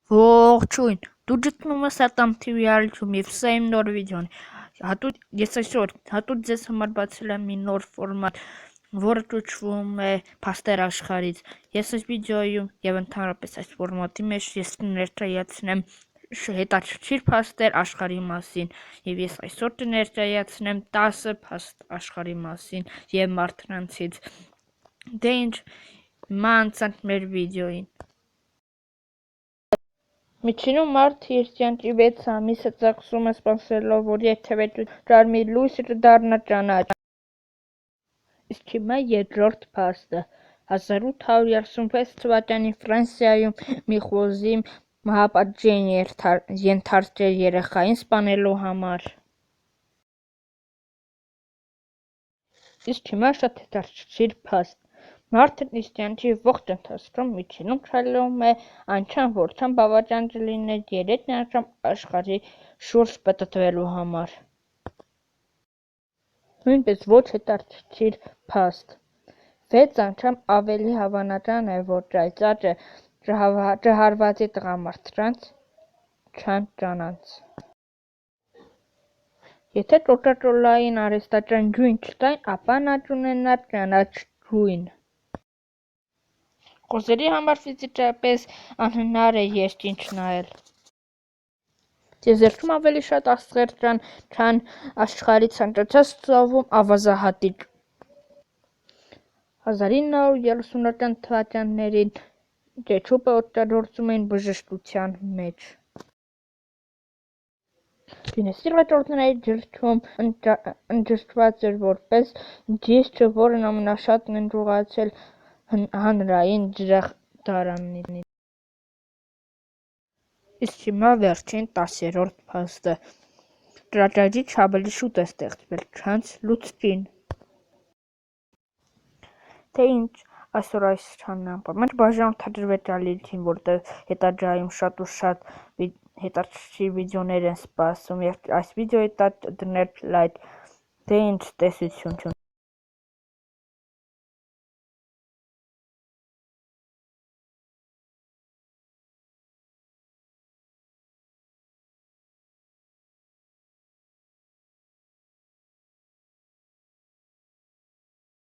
Ողջույն, դու գտնում ես Ատամ TV ալիքում և սա իմ նոր վիդեոն է։ Ես այսօր հատուկ ձեզ համար բացել եմ մի նոր ֆորմատ, որը կոչվում է փաստեր աշխարհից։ Ես այս վիդեոյում եւ ընդհանրապես այս ֆորմատի մեջ ես կներկայացնեմ հետաքրքիր փաստեր աշխարհի մասին, եւ ես այսօր կներկայացնեմ 10 փաստ աշխարհի մասին եւ մարդկանցից։ Դե ինչ, հիմա անցանք մեր վիդեոին։ Միջինում մարդը իր կյանքի 6 ամիսը ծախսում է սպասելով, որ երթևեկի կարմիր լույսը կդառնա ճանաչ։ Իսկ հիմա երկրորդ փաստը։ 1836 թվականի Ֆրանսիայում մի խոզի մահապատժի են ենթարկել երեխային սպանելու համար։ Իսկ հիմա շատ հետաքրքիր փաստ։ Մարդն իր կյանքի ողջ ընթացքում միջինում քայլում է այնքան, որքան բավական կլիներ 3 անգամ աշխարհի շուրջ պտտվելու համար։ Նույնպես ոչ հետաքրքիր փաստ։ 6 անգամ ավելի հավանական է, որ ճայճակը կհարվածի տղամարդկանց, քան կանանց։ Եթե կոկա-կոլային արհեստական գույն չտային, ապա նա կունենար կանաչ գույն։ Խոզերի համար ֆիզիկապես անհնար է երկինք նայել։ Տիեզերքում ավելի շատ աստղեր կան, քան աշխարհի ցանկացած ծովում ավազահատիկ։ 1930-ական թվականներին կետչուպը օգտագործում էին բժշկության մեջ։ Գինեսի ռեկորդների գրքում ընդգրկված էր որպես գիրքը, որն ամենաշատն են գյուղացել հանրային ջրաղտարանին։ Իսկ հիմա վերջին 10-րդ փաստը։ Կրակագիծ ավելի շուտ է ստեղծվել, քան լուցկին։ Թե ինչ, այսօր այսքանն է։ Մենք բաժանում թադրվեց ալիքին, որտեղ հետագայում շատ ու շատ հետաքրքիր վիդեոներ են սպասում, եւ այս վիդեոյի տակ դնել լայք։ Դե ինչ, տեսություն։